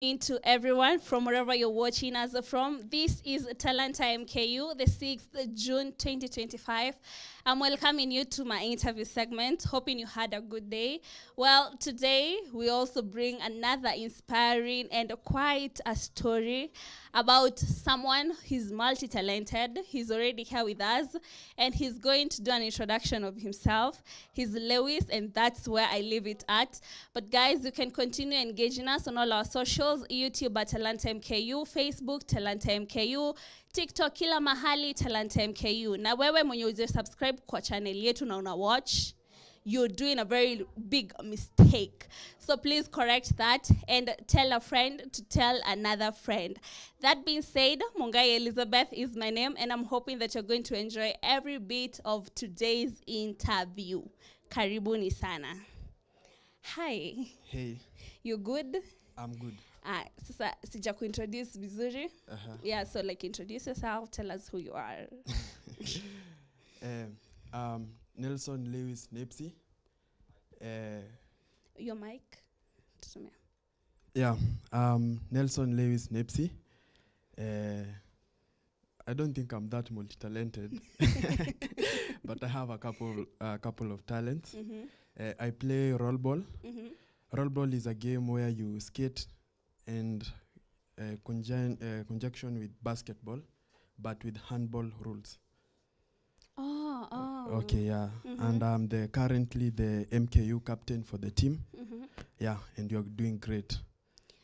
To everyone from wherever you're watching us from. This is Talanta MKU, the 6th June 2025. I'm welcoming you to my interview segment, hoping you had a good day. Well, today we also bring another inspiring and quite a story about someone who's multi-talented. He's already here with us, and he's going to do an introduction of himself. He's Lewis, and that's where I leave it at. But guys, you can continue engaging us on all our socials: YouTube at Talanta MKU, Facebook Talanta MKU, TikTok kila mahali Talanta MKU. Na wewe mwenye uje subscribe kwa channel yetu na una watch, you're doing a very big mistake. So please correct that and tell a friend to tell another friend. That being said, Mungai Elizabeth is my name, and I'm hoping that you're going to enjoy every bit of today's interview. Karibuni sana. Hi. Hey, You good? I'm good. Sasa sija kuintroduce vizuri. Yeah, so like introduce yourself, tell us who you are. Nelson Lewis Nepsi. Your mic. Tuseme. Yeah, Nelson Lewis Nepsi. I don't think I'm that multi-talented, but I have a couple of talents. I play rollball. Rollball is a game where you skate and conjunction with basketball, but with handball rules. Oh. Okay, yeah. And I'm currently the MKU captain for the team. Yeah, and you're doing great.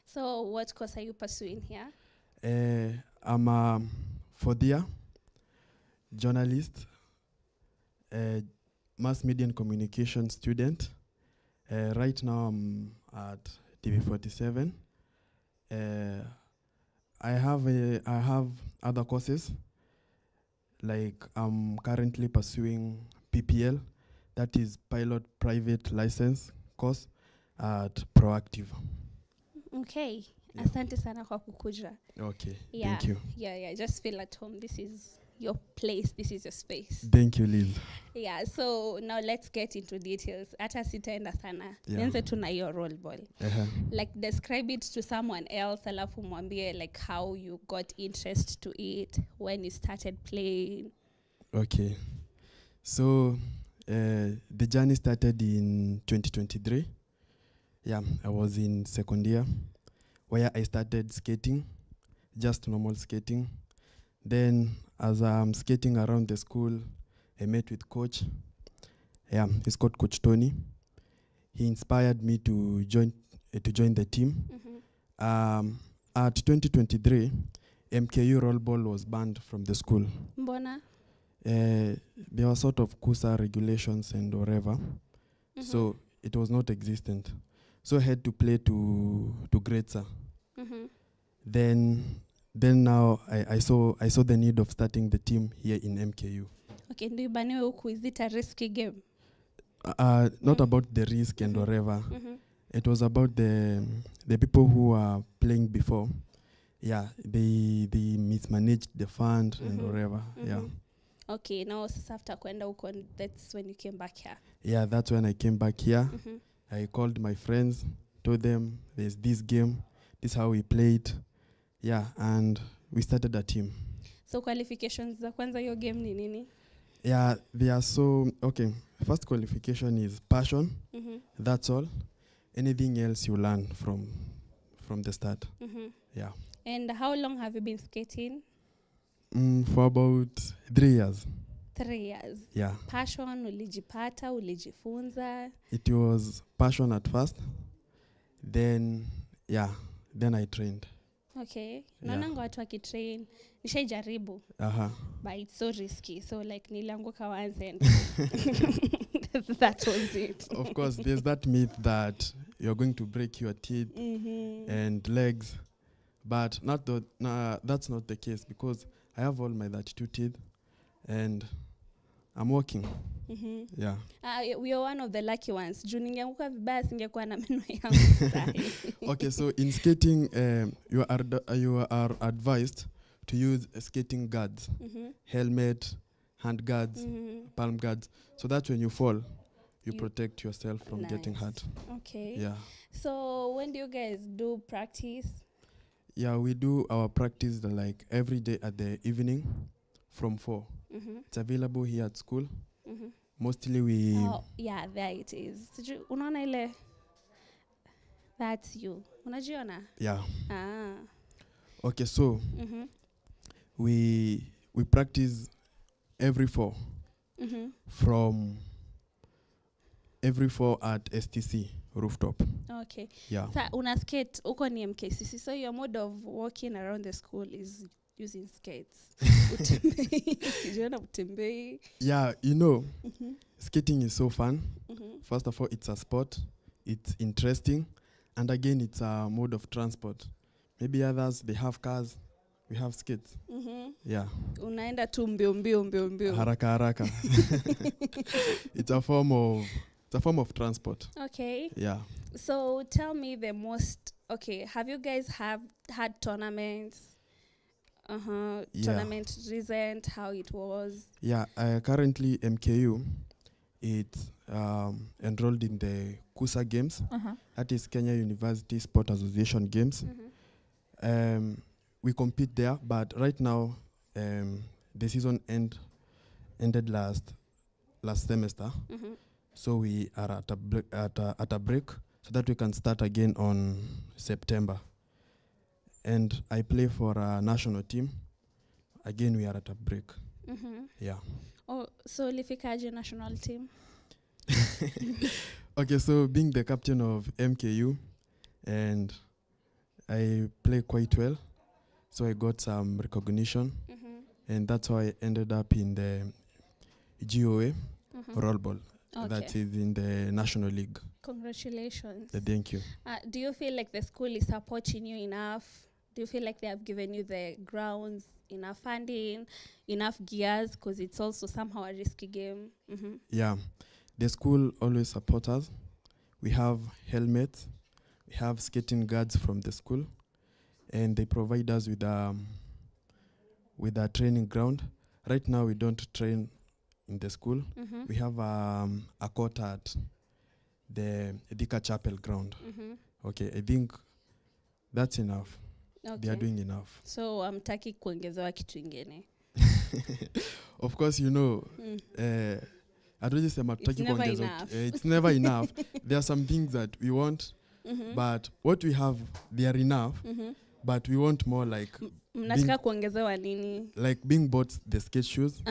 So what course are you pursuing here? I'm a fourth-year journalist, mass media and communication student. Right now I'm at TV47. I have other courses, like I'm currently pursuing PPL, that is Pilot Private License course at Proactive. Okay. Yeah. Asante sana kwa kukuja. Okay, Yeah. thank you. Yeah. Just feel at home. This is your place. This is your space. Thank you, Liz. Yeah, so now let's get into details. Hata sitaenda sana. Yeah. Nianze tu na your role ball. Like describe it to someone else, alafu mwambie like how you got interest to it, when you started playing. Okay. So the journey started in 2023. Yeah, I was in second year where I started skating, just normal skating. Then as I'm skating around the school, I met with coach. Yeah, he's called Coach Tony. He inspired me to join the team. At 2023, MKU rollball was banned from the school. Mbona? There were sort of KUSA regulations and whatever, so it was not existent. So I had to play to Gretza. Then now I saw the need of starting the team here in MKU. Okay, ndio ibaniwe huku, is it a risky game? Not about the risk and whatever. It was about the people who are playing before. Yeah, they mismanaged the fund and whatever. Yeah. Okay, now sasa after kwenda huko, that's when you came back here. Yeah, that's when I came back here. I called my friends, told them there's this game, this is how we played. Yeah, and we started a team. So qualifications za kwanza hiyo game ni nini? Yeah, they are so okay. First qualification is passion. That's all. Anything else you learn from the start. Yeah. And how long have you been skating? For about 3 years. 3 years. Yeah. Passion, ulijipata, ulijifunza? It was passion at first. Then I trained. Okay. Naonanga watu wakitrain. Nishaijaribu. But it's so risky. So like nilianguka once and that was it. Of course, there's that myth that you're going to break your teeth and legs. But that's not the case, because I have all my 32 teeth and I'm working. Yeah. We are one of the lucky ones. Juu ningeanguka vibaya singekuwa na meno yangu sahi. Okay, so in skating, you are advised to use skating guards, helmet, hand guards, palm guards, so that when you fall, you protect yourself from getting hurt. Okay. Yeah. So when do you guys do practice? Yeah, we do our practice like every day at the evening from 4. It's available here at school. Mostly we... Oh, yeah, there it is. Unaona ile? That's you. Unajiona? Yeah. Ah. Okay, so we practice every 4 from every 4 at STC rooftop. Okay. Yeah. Sa una skate uko ni MKCC, so your mode of walking around the school is using skates. Utembei. Unajiona utembei. Yeah, you know, skating is so fun. First of all, it's a sport. It's interesting. And again, it's a mode of transport. Maybe others, they have cars. We have skates. Yeah. Unaenda tu mbio. Haraka haraka. It's a form of transport. Okay. Yeah. So tell me the most. Okay, have you guys had tournaments? Yeah. Tournament recent, how it was? Yeah. Currently, MKU, it's enrolled in the KUSA Games. That is Kenya University Sport Association Games. We compete there, but right now, the season ended last semester. So we are at a break so that we can start again on September. And I play for a national team. Again, we are at a break. Yeah. Oh, so ulifikaje national team? Okay, so being the captain of MKU, and I play quite well, so I got some recognition, and that's how I ended up in the GOA rollball. Okay. That is in the National League. Congratulations. Thank you. Do you feel like the school is supporting you enough? Do you feel like they have given you the grounds, enough funding, enough gears? Because it's also somehow a risky game. Yeah, the school always supports us. We have helmets. We have skating guards from the school. And they provide us with a training ground. Right now, we don't train in the school. We have a court at the Thika Chapel ground. Okay, I think that's enough. Okay. They are doing enough. So hamtaki kuongezewa kitu ingine. Of course, you know, it's never enough. There are some things that we want, but what we have, they are enough. But we want more, like mnataka kuongezewa nini? Like being bought the skate shoes.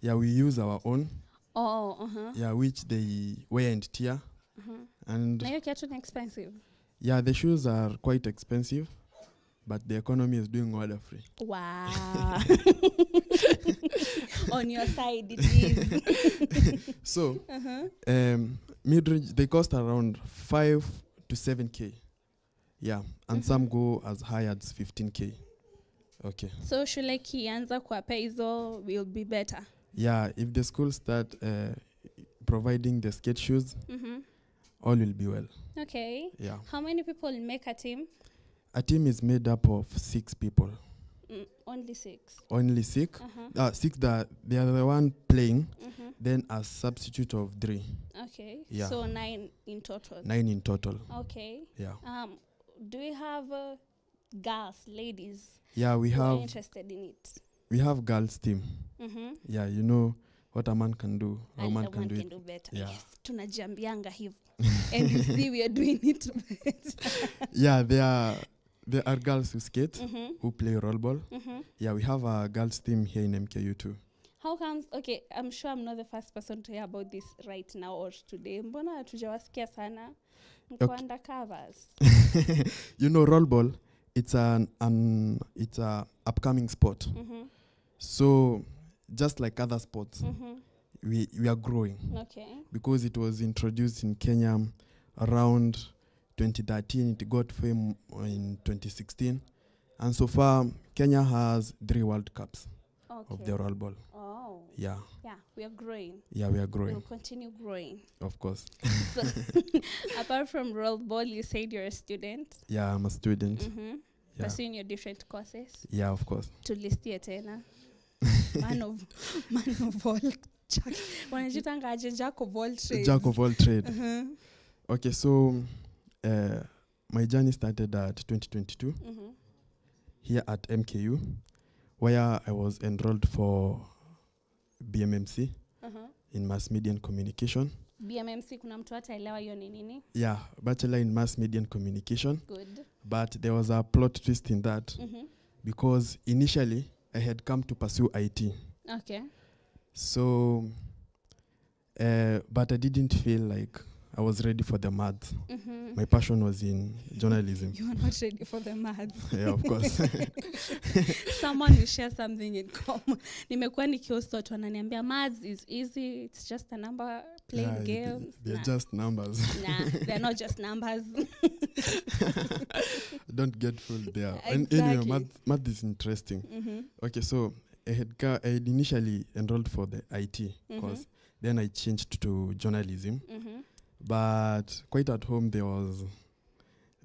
Yeah, we use our own. Yeah, which they wear and tear. And na hiyo kiatu ni expensive. Yeah, the shoes are quite expensive, but the economy is doing all free. Wow. On your side it is. So, mid-range, they cost around 5 to 7K. Yeah, and some go as high as 15K. Okay. So shule kianza kuwapa hizo will be better. Yeah, if the school start providing the skate shoes, all will be well. Okay. Yeah. How many people make a team? A team is made up of 6 people. Only 6. Only 6. 6 that they are the one playing. Then a substitute of 3. Okay. Yeah. So 9 in total. 9 in total. Okay. Yeah. Do we have girls, ladies? Yeah, we have. Are interested in it. We have girls team. Yeah, you know what a man can do. A woman can do it. Better. Yeah. Yes. Tunajiambianga hivyo. And you see we are doing it better. Yeah, there are girls who skate, who play rollball. Yeah, we have a girls team here in MKU too. How comes? Okay, I'm sure I'm not the first person to hear about this right now or today. Mbona hatujawasikia sana? Mko undercovers. You know, rollball, it's a upcoming sport. So just like other sports, we are growing. Okay. Because it was introduced in Kenya around 2013. It got fame in 2016. And so far, Kenya has 3 World Cups of the rollball. Oh. Yeah. Yeah, we are growing. Yeah, we are growing. We'll continue growing. Of course. So, apart from rollball, you said you're a student. Yeah, I'm a student. Yeah. Pursuing your different courses. Yeah, of course. To list tena. Man of all. Wanajitanga aje jack of all trades. Jack of all trade. Okay, so my journey started at 2022. here at MKU, where I was enrolled for BMMC in Mass Media and Communication. BMMC, kuna mtu ataelewa hiyo ni nini? Yeah, Bachelor in Mass Media and Communication. Good. But there was a plot twist in that because initially I had come to pursue IT. Okay. So, but I didn't feel like I was ready for the maths. My passion was in journalism. You are not ready for the maths. Yeah, of course. Someone will share something in common. Nimekuwa nikihost watu wananiambia maths is easy, it's just a number playing games. They're just numbers. Nah, they're not just numbers. Don't get fooled there. Exactly. Anyway, math is interesting. Okay, so I had initially enrolled for the IT course. Then I changed to journalism. But quite at home, there was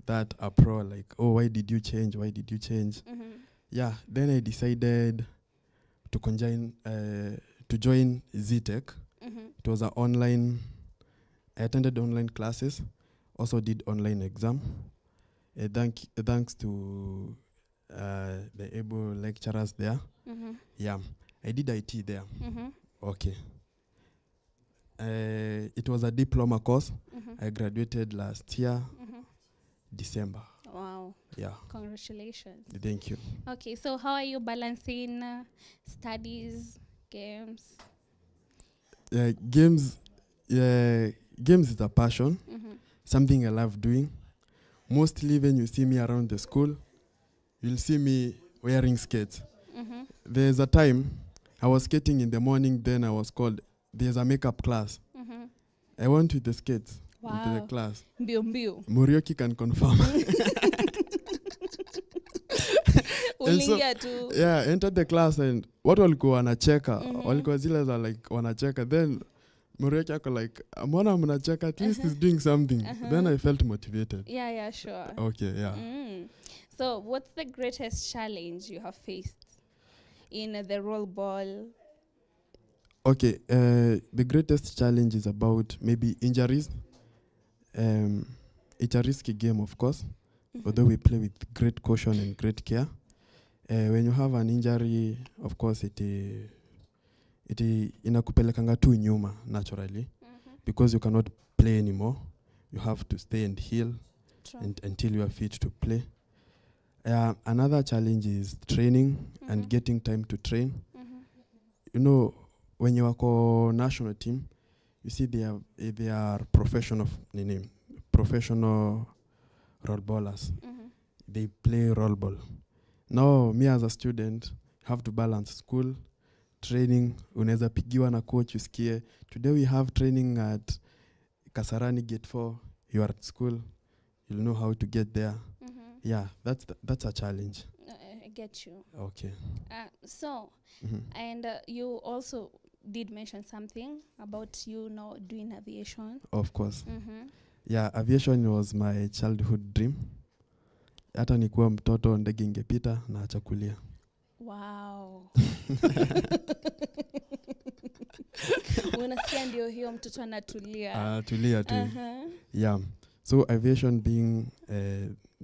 that uproar like, oh, why did you change? Why did you change? Yeah, then I decided to join ZTech. It was I attended online classes, also did online exam. Thanks to the able lecturers there. Yeah, I did IT there. Okay. It was a diploma course. I graduated last year, December. Wow. Yeah. Congratulations. Thank you. Okay, so how are you balancing studies, games? Games is a passion, something I love doing. Mostly when you see me around the school, you'll see me wearing skates. There's a time I was skating in the morning, then I was called, there's a makeup class. I went with the skates into the class. Mbio. Murioki can confirm. Uliingia tu. Yeah, entered the class and what walikuwa wanacheka, walikuwa zile za like wanacheka, then Murioki ako like, mbona mnacheka, at least he's doing something. Then I felt motivated. Yeah, sure. Okay, yeah. So what's the greatest challenge you have faced in the roll ball? Okay, the greatest challenge is about maybe injuries. It's a risky game, of course, although we play with great caution and great care. When you have an injury, of course, it inakupelekanga tu nyuma naturally, because you cannot play anymore. You have to stay and heal until you are fit to play. Another challenge is training and getting time to train. You know, when you are national team, you see they are professional roll ballers. They play roll ball. Now, me as a student, have to balance school, training. Unaweza pigiwa na coach usikie, today we have training at Kasarani Gate 4. You are at school, you'll know how to get there. Yeah, that's a challenge. I get you. Okay. And you also did mention something about you now doing aviation. Of course. Yeah, aviation was my childhood dream. Hata nikuwa mtoto ndege ingepita na achakulia. Wow. Unasikia ndio hiyo mtoto anatulia. Tulia tu. Yeah. So aviation being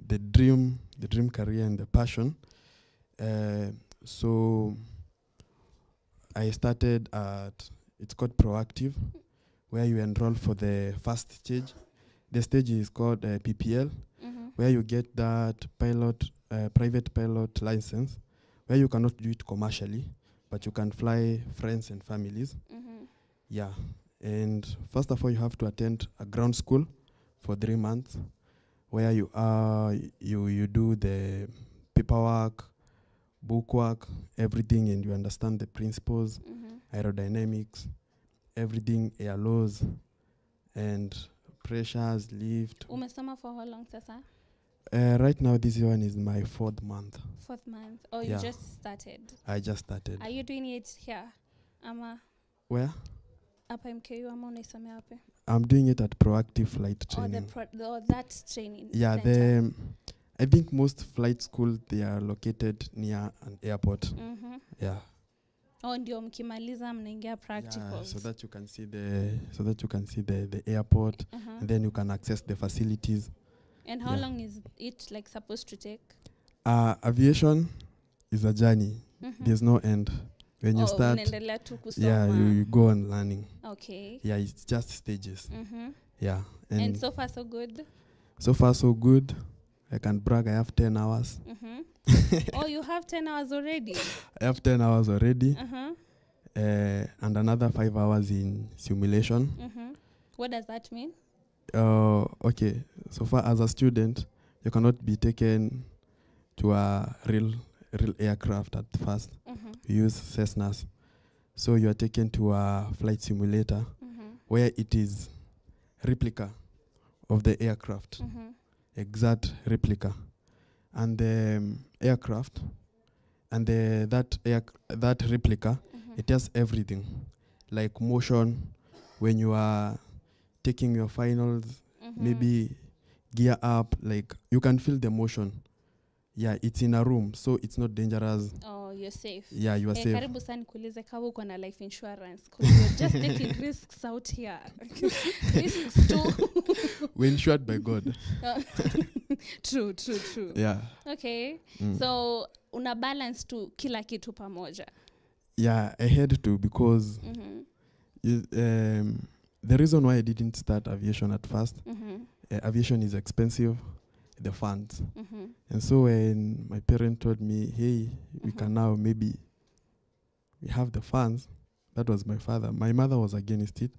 the dream career and the passion. So I started it's called Proactive, where you enroll for the first stage. The stage is called PPL, where you get that private pilot license, where you cannot do it commercially, but you can fly friends and families. Yeah, and first of all, you have to attend a ground school for 3 months, where you do the paperwork, bookwork, everything, and you understand the principles, aerodynamics, everything, air laws, and pressures, lift. Umesoma for how long sasa? Right now, this one is my 4th month. 4th month. Oh, you just started. I just started. Are you doing it here? Ama where? Hapa MKU ama unaisomea wapi? I'm doing it at Proactive Flight Training. That training. Yeah, I think most flight schools, they are located near an airport. Yeah. Oh, ndio mkimaliza mnaingia practicals. So that you can see the airport, and then you can access the facilities. And how long is it like supposed to take? Aviation is a journey. Mhm. There's no end. When you start, unaendelea tu kusoma. yeah, you go on learning. Okay. Yeah, it's just stages. Mhm. Yeah, And and so far so good. so far so good. I can brag. I have 10 hours. Mhm. Oh, you have 10 hours already. I have 10 hours already, Uh-huh. and another 5 hours in simulation. Mhm. What does that mean? Okay, so far as a student, you cannot be taken to a real aircraft at first. Mhm. You use Cessnas. So you are taken to a flight simulator Mhm. where it is replica of the aircraft, Mhm. exact replica. And the aircraft and that replica, Mhm. it has everything, like motion when you are taking your finals, Mhm. maybe gear up, like you can feel the motion. Yeah, it's in a room, so it's not dangerous. Oh, you're safe. Yeah, you are safe. Karibu sana nikuulize kama uko na life insurance. 'Cause you're just taking risks out here. Risks too. We're insured by God. True. Yeah. Okay. Mm. So una balance tu kila kitu pamoja. Yeah, I had to because Mhm. the reason why I didn't start aviation at first, Mhm. aviation is expensive, the funds. Mhm. And so when my parent told me, hey, we Mhm. can now maybe we have the funds, that was my father. My mother was against it.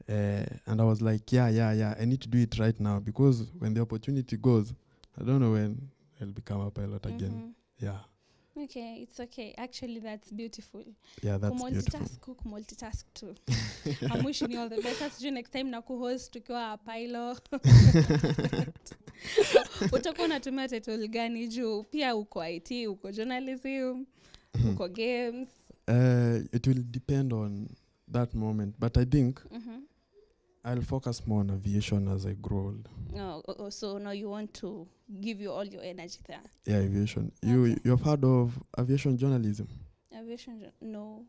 Mhm. And I was like, yeah, I need to do it right now because when the opportunity goes, I don't know when I'll become a pilot again. Mhm. Yeah. Okay, it's okay. Actually, that's beautiful. Yeah, that's beautiful. Multitask too. I'm wishing you all the best. That's next time na kuhost tukiwa a pilot. Utakuwa unatumia title gani juu? Pia uko IT, uko journalism, uko games. It will depend on that moment, but I think Mhm. I'll focus more on aviation as I grow old. Oh, so now you want to give you all your energy there. Yeah, aviation. Okay. You've heard of aviation journalism? Aviation, no.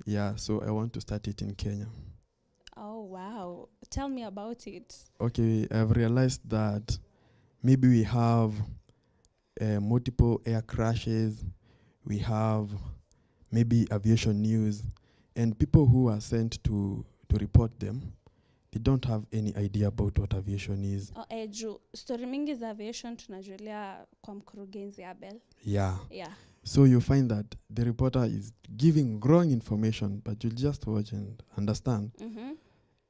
Yeah, so I want to start it in Kenya. Oh, wow. Tell me about it. Okay, I've realized that maybe we have multiple air crashes, we have maybe aviation news, and people who are sent to report them, they don't have any idea about what aviation is. Juu story mingi za aviation tunajulia kwa mkurugenzi Abel. Yeah. Yeah. So you find that the reporter is giving wrong information, but you'll just watch and understand Mhm.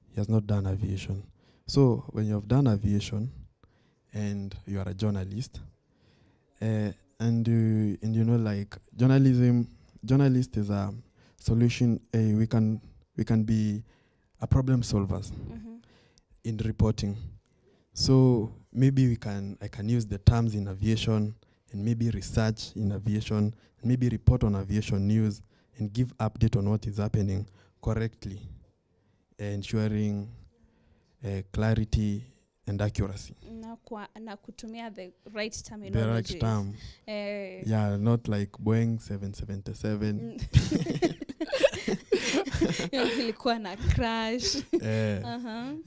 he has not done aviation. So when you have done aviation and you are a journalist, and you know, like journalist is a solution. We can be a problem solvers Mhm. in reporting. So maybe I can use the terms in aviation and maybe research in aviation, and maybe report on aviation news and give update on what is happening correctly, ensuring clarity and accuracy. Na kutumia the right The terminology. right term. Yeah, not like Boeing 777. Ilikuwa na crash.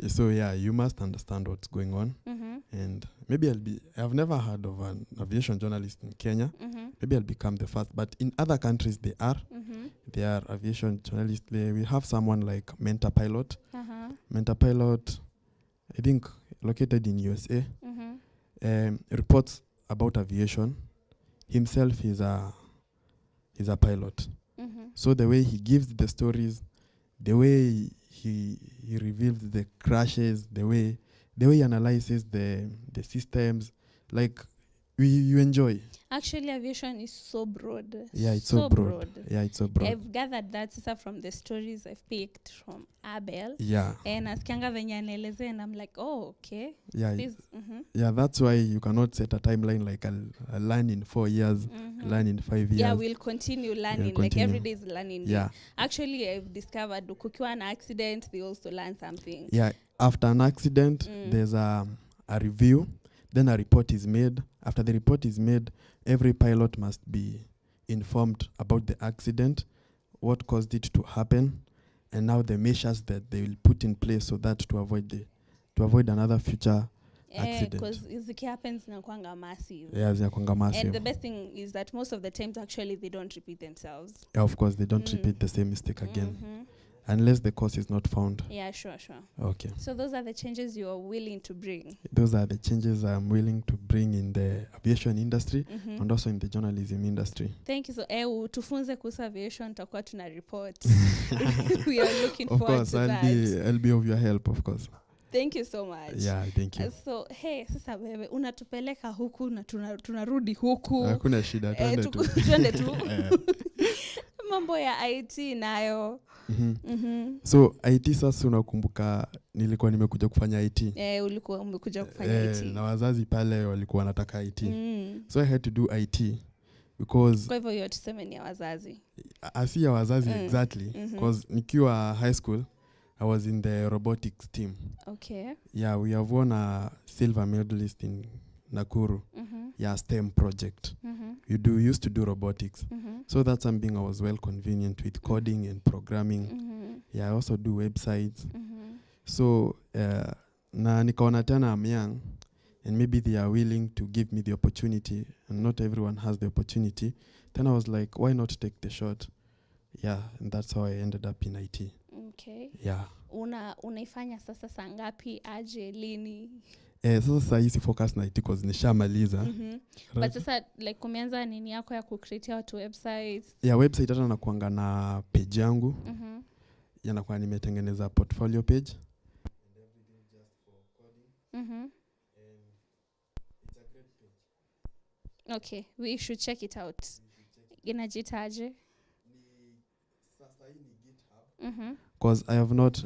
So yeah, you must understand what's going on. Mhm. And maybe I've never heard of an aviation journalist in Kenya. Mhm. Maybe I'll become the first. But in other countries, they are aviation journalists. We have someone like Mentor Pilot. Mentor Pilot, I think, located in USA, reports about aviation. Himself is a pilot. So the way he gives the stories, the way he reveals the crashes, the way he analyzes the systems, like you enjoy. Actually, aviation is so broad. Yeah, it's so broad. Yeah, it's so broad. I've gathered that from the stories I've picked from Abel. Yeah. And askianga venye anaelezea and I'm like, oh, okay. Yeah. Yeah, that's why you cannot set a timeline like I'll learn in 4 years, learn in 5 years. Yeah, we'll continue learning. Like every day is learning. Yeah. Actually, I've discovered kukiwa an accident, they also learn something. Yeah. After an accident, there's a review. Then a report is made. After the report is made, every pilot must be informed about the accident, what caused it to happen, and now the measures that they will put in place so that to avoid another future accident. Because it happens nakwanga massive. Yeah, zinakuanga massive. And the best thing is that most of the times actually they don't repeat themselves. Yeah, of course, they don't repeat the same mistake again. Mm-hmm. Unless the cause is not found. Yeah, sure. Okay. So those are the changes you are willing to bring. Those are the changes I'm willing to bring in the aviation industry and also in the journalism industry. Thank you. So, tufunze kuhusu aviation, tutakuwa tuna report. We are looking of forward course, to that. I'll be of your help, of course. Thank you so much. Yeah, thank you. So, sasa wewe unatupeleka huku na tunarudi huku. Hakuna shida, twende tu. Twende tu. Mambo ya IT nayo. So IT sasa unakumbuka nilikuwa nimekuja kufanya IT. Ulikuwa umekuja kufanya IT. Na wazazi pale walikuwa wanataka IT. So I had to do IT because kwa hivyo hiyo tuseme ni ya wazazi. Si ya wazazi exactly because nikiwa high school I was in the robotics team. Okay. Yeah, we have won a silver medalist in Nakuru. Yeah, STEM project. You used to do robotics. So that's something I was well convenient with, coding and programming. Yeah, I also do websites. So na nikaona tena I'm young and maybe they are willing to give me the opportunity and not everyone has the opportunity. Then I was like, why not take the shot? Yeah, and that's how I ended up in IT. Okay. Yeah. Unaifanya sasa saa ngapi, aje, lini? Sasa hii si focus na IT because nishamaliza. Right. But sasa like kumeanza nini yako ya kucreate watu websites? Yeah, website hata nakuanga na page yangu. Yanakuwa nimetengeneza portfolio page. And everything just for coding. And it's a great page. Okay, we should check it out. Inajitaje? Sasa hii ni GitHub. Because I have not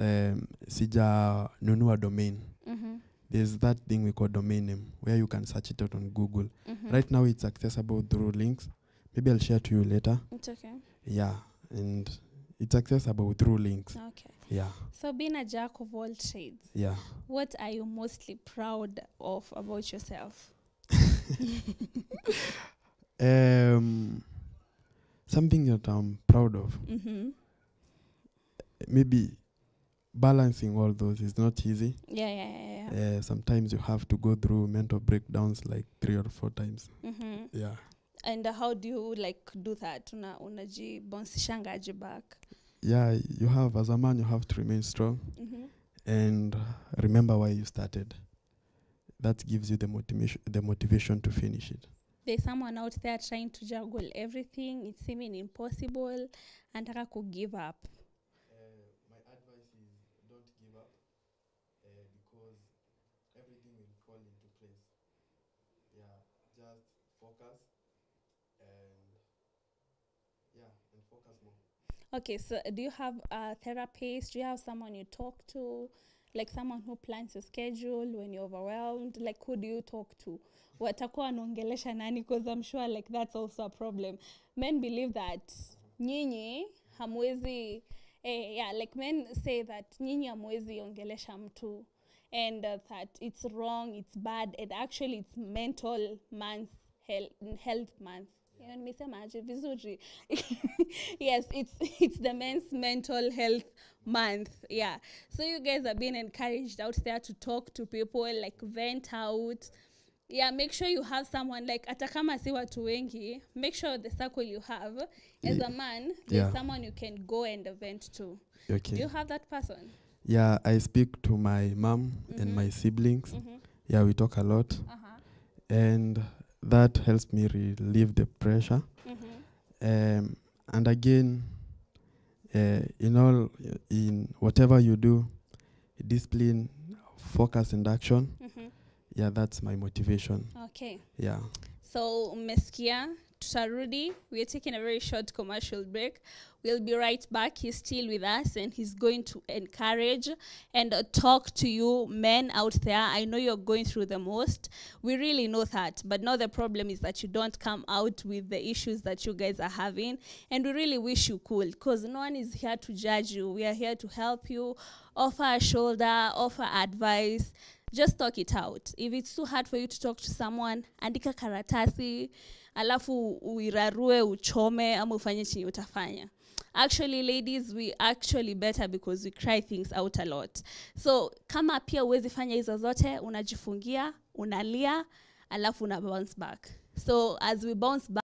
sija nunua domain. There's that thing we call domain name where you can search it out on Google. Right now it's accessible through links. Maybe I'll share to you later. It's okay. Yeah, and it's accessible through links. Okay. Yeah. So being a jack of all trades. Yeah. What are you mostly proud of about yourself? Something that I'm proud of. Maybe balancing all those is not easy. Yeah. Sometimes you have to go through mental breakdowns like 3 or 4 times. Yeah. And how do you like do that? Unajibouncishanga back? Yeah, as a man, you have to remain strong and remember why you started. That gives you the motivation to finish it. There's someone out there trying to juggle everything. It's seeming impossible and to give up. My advice is don't give up because everything will fall into place. Yeah, just focus and focus more. Okay, so do you have a therapist? Do you have someone you talk to? Like someone who plans your schedule when you're overwhelmed? Like who do you talk to? Watakuwa wanaongelesha nani? Because I'm sure like that's also a problem. Men believe that nyinyi hamwezi like men say that nyinyi hamwezi ongelesha mtu and that it's wrong, it's bad, and actually it's mental month, health month. Vizuri. Yes, it's the men's mental health month. Yeah. So you guys are being encouraged out there to talk to people, like vent out. Yeah, make sure you have someone like atakama si watu wengi. Make sure the circle you have as a man, there's someone you can go and vent to. Okay. Do you have that person? Yeah, I speak to my mom and my siblings. Yeah, we talk a lot. And that helps me relieve the pressure. And again, in whatever you do, discipline, focus and action. Yeah, that's my motivation. Okay. Yeah. So, Meskia, tutarudi. We are taking a very short commercial break. We'll be right back. He's still with us and he's going to encourage and talk to you men out there. I know you're going through the most. We really know that. But now the problem is that you don't come out with the issues that you guys are having. And we really wish you could, because no one is here to judge you. We are here to help you, offer a shoulder, offer advice. Just talk it out. If it's too hard for you to talk to someone, andika karatasi, alafu uirarue, uchome, ama ufanye chenye utafanya. Actually, ladies, we actually better because we cry things out a lot. So kama pia uwezi fanya hizo zote, unajifungia, unalia, alafu una bounce back. So as we bounce back,